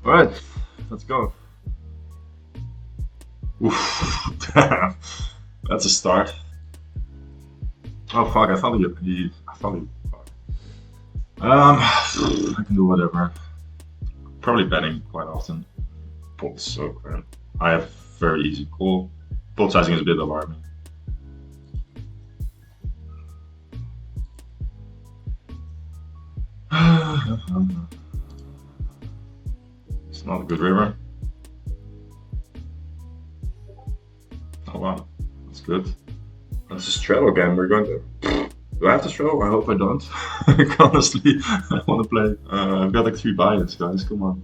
Alright, let's go. Oof, damn. That's a start. Oh fuck, I thought fuck. I can do whatever. Probably betting quite often. Pot so crap. I have very easy call. Pot sizing is a bit alarming. It's not a good river. Oh wow, that's good. That's a straddle game. We're going to. Do I have to straddle? I hope I don't. Honestly, I want to play. I've got like 3 buy-ins, guys. Come on.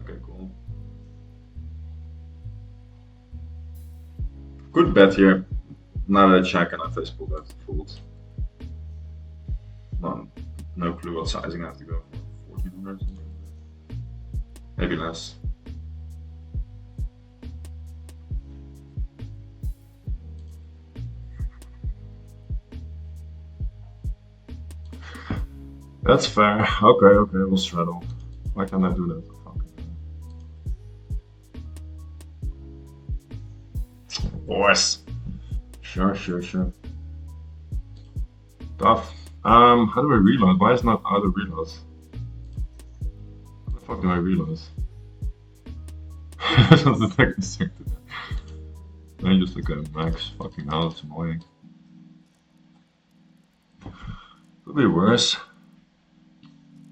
Okay, cool. Good bet here. Now that I check and I face pull that fold. No clue what sizing I have to go for. 1400? Maybe less. That's fair. Okay, we'll straddle. Why can't I do that? Boys. Sure. Tough. How do I reload? Why is it not auto reload? How the fuck do I reload? That's the second thing to that. I just like a max. Fucking hell, it's annoying. Could be worse.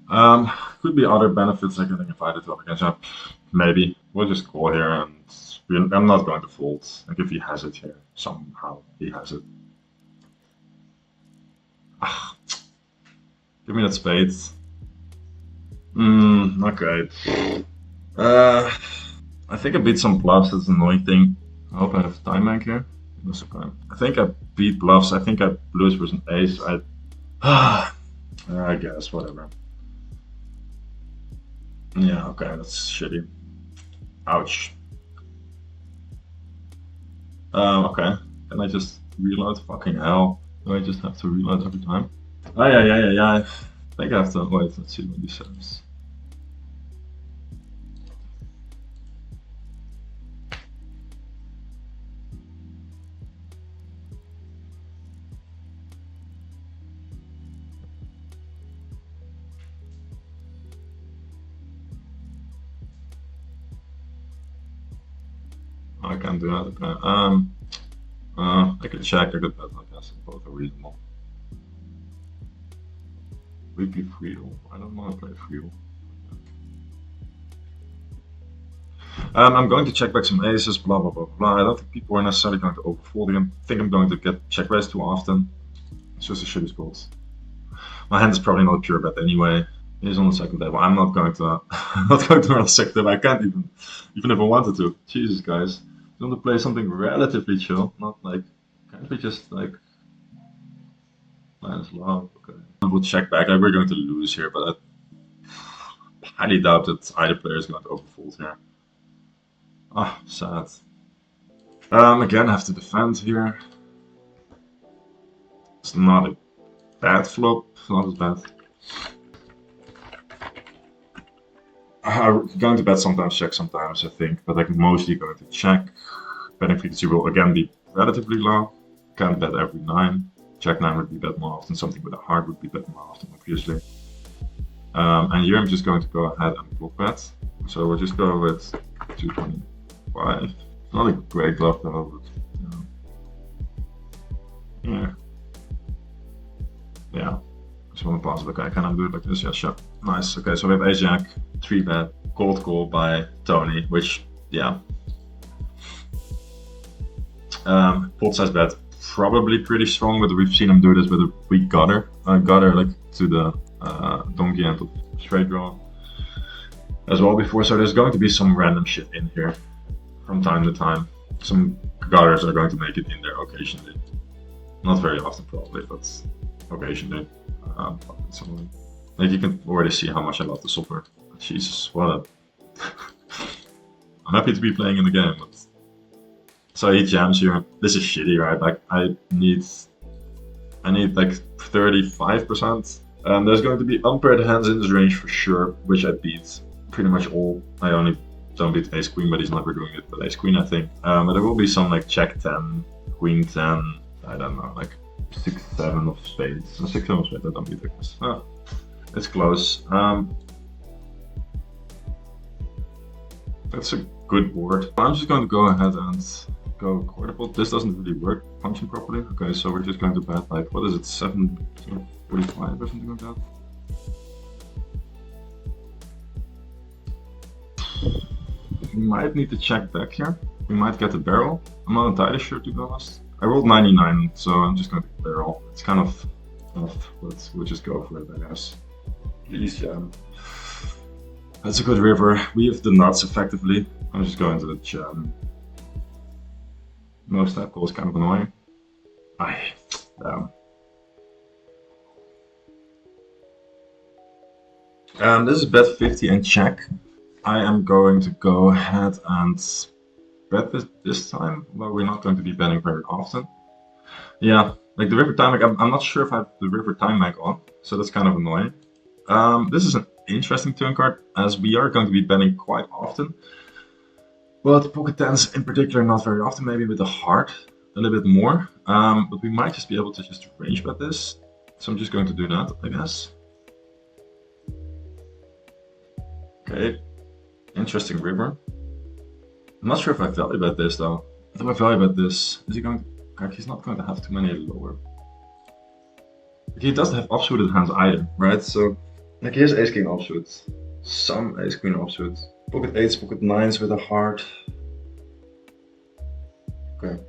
Could be other benefits like getting invited to against up. Maybe. We'll just call here and I'm not going to fold. Like if he has it here, somehow he has it. Give me that spade. Okay. I think I beat some bluffs, that's an annoying thing. I hope I have time bank here. That's okay. I think I beat bluffs, I think I lose versus an ace. I guess, whatever. Yeah, okay, that's shitty. Ouch. Okay. Can I just reload? Fucking hell. Do I just have to reload every time? Oh, yeah. I think I have to. Wait, let's see what he says. I can't do that. Okay. I could check. I could bet. I guess both are reasonable. Weekly free roll. I don't want to play free roll. I'm going to check back some aces. Blah blah blah blah. I don't think people are necessarily going to overfold. I think I'm going to get check raised too often. It's just a shitty spot. My hand is probably not a pure bet anyway. He's on the second table. I'm not going to. I'm not going to run the second table. I can't even if I wanted to. Jesus, guys. I want to play something relatively chill, not like. Can't we just like. Minus love. Okay. We'll check back. Like we're going to lose here, but I highly doubt that either player is going to overfold here. Ah, sad. Again, I have to defend here. It's not a bad flop. Not as bad. I'm going to bet sometimes, check sometimes, I think, but I'm mostly going to check. Betting frequency will again be relatively low. Can't bet every 9. Jack 9 would be bet more often. Something with a heart would be bet more often, obviously. And here I'm just going to go ahead and block bet. So we'll just go with 225. It's not a great bluff though, but yeah. Just want to pass it. Okay, can I do it like this? Yeah, sure. Nice. Okay, so we have ace jack, 3 bet, cold call by Tony, which, yeah. Pot size bet, probably pretty strong, but we've seen him do this with a weak gutter. Gutter like to the donkey end of straight draw as well before. So there's going to be some random shit in here from time to time. Some gutters are going to make it in there occasionally. Not very often probably, but occasionally. Like you can already see how much I love the solver. Jesus, what a I'm happy to be playing in the game, but so he jams here. This is shitty, right? Like I need like 35%. And there's going to be unpaired hands in this range for sure, which I beat pretty much all. I only don't beat ace queen, but he's never doing it with ace queen, I think. But there will be some like check 10, queen 10, I don't know, like 6, 7 of spades. 6, 7 of spades, I don't beat this. It's close. That's a good board. I'm just going to go ahead and go quarter pot. This doesn't really work punching properly. Okay, so we're just going to bet like, what is it, 7.45 or something like that? We might need to check back here. We might get the barrel. I'm not entirely sure, to be honest. I rolled 99, so I'm just going to barrel. It's kind of tough, but we'll just go for it, I guess. Please jam. That's a good river. We have the nuts effectively. I'm just going to the jam. No step call is kind of annoying. Damn. This is bet 50 and check. I am going to go ahead and bet this time. Well, we're not going to be betting very often. Yeah, like the river time I'm not sure if I have the river time mag on, so that's kind of annoying. This is an interesting turn card, as we are going to be betting quite often. But pocket tens in particular, not very often, maybe with the heart a little bit more. But we might just be able to just range bet this. So I'm just going to do that, I guess. Okay, interesting river. I'm not sure if I value bet this though. If I value bet this, is he going to, he's not going to have too many lower. He doesn't have offsuited hands either, right? So, like here's ace king offsuit, some ace queen offsuit. Pocket 8s, pocket 9s with a heart. Okay.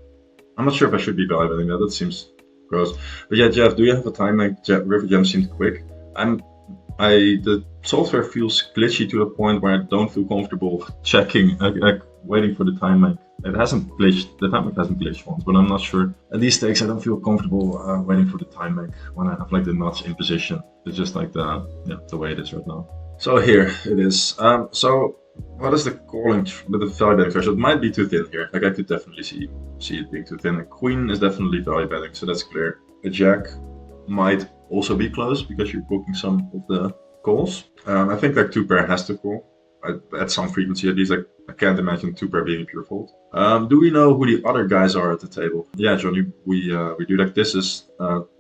I'm not sure if I should be value betting that, seems gross. But yeah, Jeff, do you have a time like river jam seemed quick? The software feels glitchy to the point where I don't feel comfortable checking, like waiting for the time mag. It hasn't glitched, the time mag hasn't glitched once, but I'm not sure. At these stakes, I don't feel comfortable waiting for the time mag when I have like the nuts in position. It's just like the way it is right now. So here it is. So what is the calling with the value betting threshold? It might be too thin here. Like I could definitely see it being too thin. A queen is definitely value betting, so that's clear. A jack might also be close because you're booking some of the calls. I think like two pair has to call at some frequency at least. Like I can't imagine two pair being a pure fold. Do we know who the other guys are at the table? Yeah, Johnny, we do. Like this is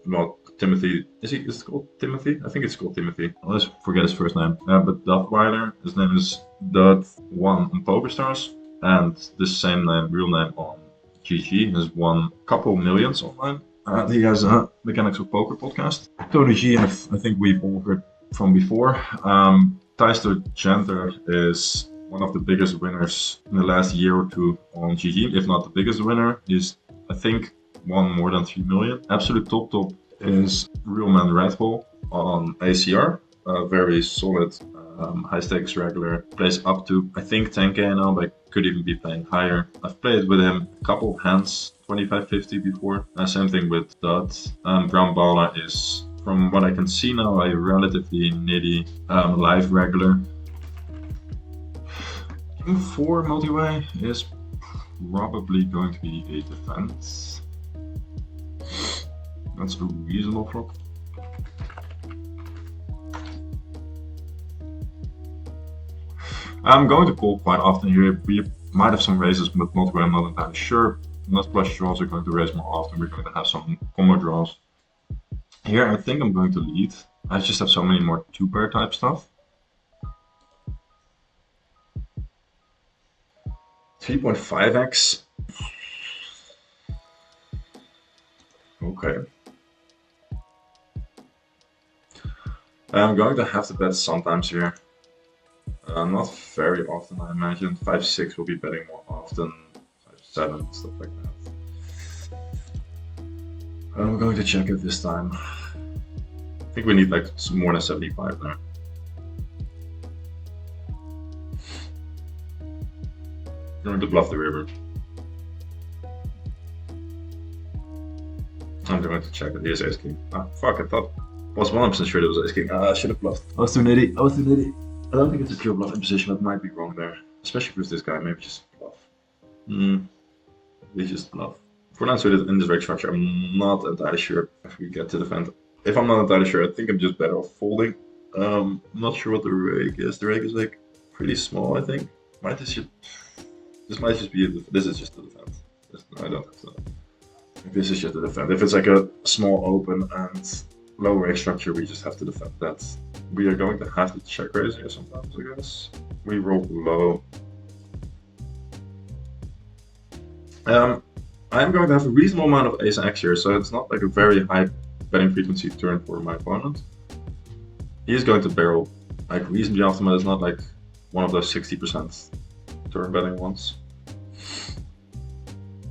not Timothy. Is it called Timothy? I think it's called Timothy. Let's forget his first name. But Duffweiler, his name is Dud1 on PokerStars, and the same name, real name on GG, has won a couple millions online. He has a Mechanics of Poker podcast. Tony G, I think we've all heard from before. Tyster Genter is one of the biggest winners in the last year or two on GG, if not the biggest winner. He's, I think, won more than 3 million. Absolute top is Real Man Red Bull on ACR. Very solid, high stakes regular. Plays up to, I think, 10k now, but could even be playing higher. I've played with him a couple of hands, 25-50 before. Same thing with Dud. Brown Bala is, from what I can see now, a relatively nitty live regular. King 4 multi-way is probably going to be a defense. That's a reasonable flop. I'm going to call quite often here. We might have some raises, but not where I'm not entirely sure. Not flush draws are going to raise more often. We're going to have some combo draws. Here, I think I'm going to lead. I just have so many more two-pair type stuff. 3.5x. Okay. I'm going to have to bet sometimes here. Not very often, I imagine. 5-6 will be betting more often. 5-7, stuff like that. I'm going to check it this time. I think we need like more than 75 there. I'm going to bluff the river. I'm going to check it. Here's ace king. Ah, fuck, I thought I was 100% sure it was ace king. I should have bluffed. I was too nitty. I don't think it's a pure bluff in position, but might be wrong there. especially with this guy, maybe just bluff. We just bluff. For now, so in this reg structure, I'm not entirely sure if we get to defend. If I'm not entirely sure, I think I'm just better off folding. I'm not sure what the reg is. The reg is like pretty small, I think. This might just be this is just a defend. I don't have to. This is just a defend. If it's like a small open and low reg structure, we just have to defend that. We are going to have to check raise here sometimes, I guess. We roll low. I'm going to have a reasonable amount of ace x here, so it's not like a very high betting frequency turn for my opponent. He is going to barrel like reasonably often, but it's not like one of those 60% turn betting ones.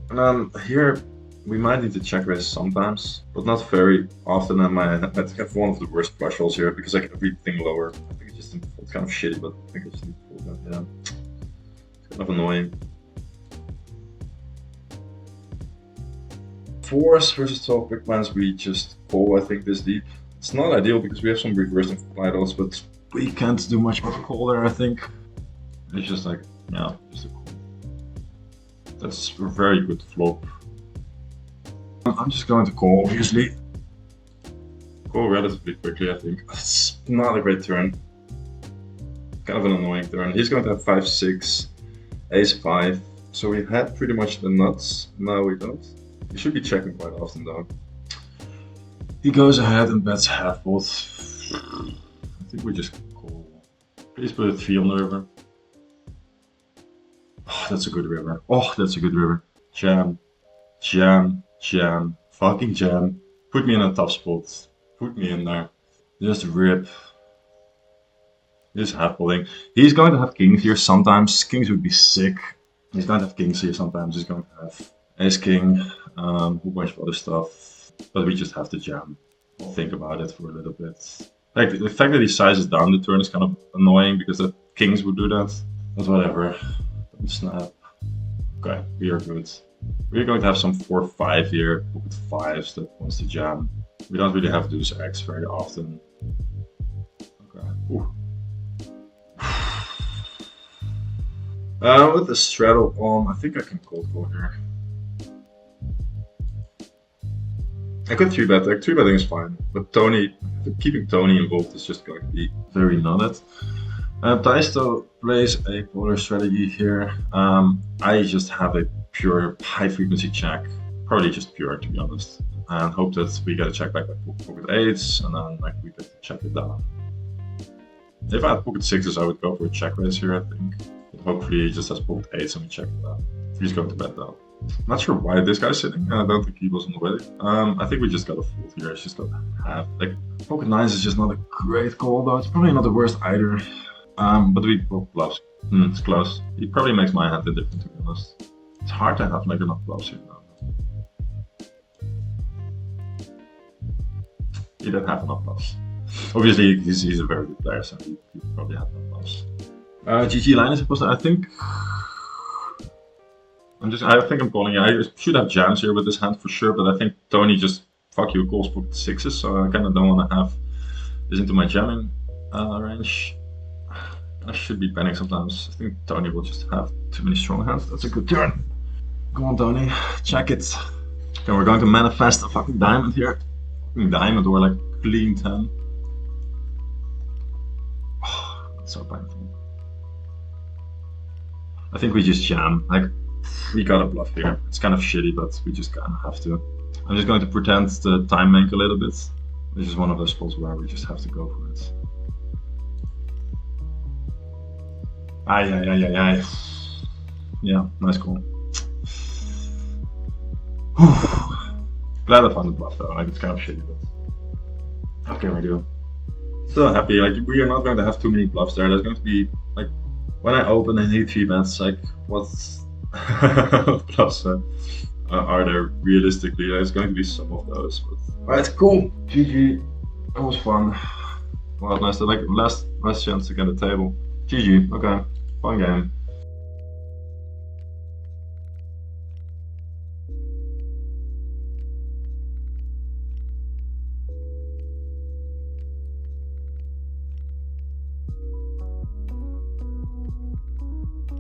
And then here we might need to check raise sometimes, but not very often. And I think I have one of the worst flush rolls here because like everything lower. I think it's kind of shitty, but I think I just need to fold that. Yeah, it's kind of annoying. Fours versus 12 big blinds, we just call, I think, this deep. It's not ideal because we have some reverse implied odds, but we can't do much with call there, I think. It's just like, yeah, just a call. That's a very good flop. I'm just going to call, obviously. Call relatively quickly, I think. It's not a great turn. Kind of an annoying turn. He's going to have 5-6, ace-5. So we had pretty much the nuts. Now we don't. We should be checking quite often though. He goes ahead and bets half pot. I think we just call. Please put a 3 on the river. Oh, that's a good river. Oh, that's a good river. Jam. Jam. Jam. Fucking jam. Put me in a tough spot. Put me in there. Just rip. Just half potting. He's going to have kings here sometimes. Kings would be sick. He's going to have kings here sometimes. He's going to have ace king. Whole bunch of other stuff, but we just have to jam. Think about it for a little bit. Like the fact that he sizes down the turn is kind of annoying because the kings would do that. But whatever. Don't snap. Okay, we are good. We're going to have some 4-5 here with 5s that wants to jam. We don't really have deuce X very often. Okay. Ooh. With the straddle on, I think I can cold call here. I could 3-bet, like 3-betting is fine, but keeping Tony involved is just going to be very nutted. Taisto plays a polar strategy here. I just have a pure high frequency check, probably just pure to be honest, and hope that we get a check back by pocket 8s, and then like we get to check it down. If I had pocket 6s, I would go for a check raise here, I think. But hopefully he just has pocket 8s and we check it down. He's going to bet down. Not sure why this guy's sitting. I don't think he was on the way. I think we just got a fold here. It's just got to have like pocket 9s is just not a great call though. It's probably not the worst either. But we both bluffs. It's close. He probably makes my hand indifferent to be honest. It's hard to have like enough bluffs here now. He didn't have enough bluffs. Obviously he's a very good player, so he probably had enough bluffs. GG line is supposed to, I think I'm calling. I should have jams here with this hand for sure, but I think Tony just fuck you calls pocket 6s, so I kind of don't want to have this into my jamming range. I should be panic sometimes. I think Tony will just have too many strong hands. That's a good turn. Come on, Tony, check it. Okay, we're going to manifest a fucking diamond here. Fucking diamond or like clean 10. Oh, that's so painful. I think we just jam. Like, we got a bluff here. It's kind of shitty, but we just kind of have to. I'm just going to pretend to time bank a little bit. This is one of those spots where we just have to go for it. Aye. Yeah, nice call. Glad I found the bluff though. Like, it's kind of shitty, but what can we do? Still happy. Like, we are not going to have too many bluffs there. There's going to be like when I open and hit 3 bets, like what's bluffs are there realistically? There's going to be some of those. But alright, cool. GG. That was fun. Well, nice to like last chance to get a table. GG. Okay, fun game.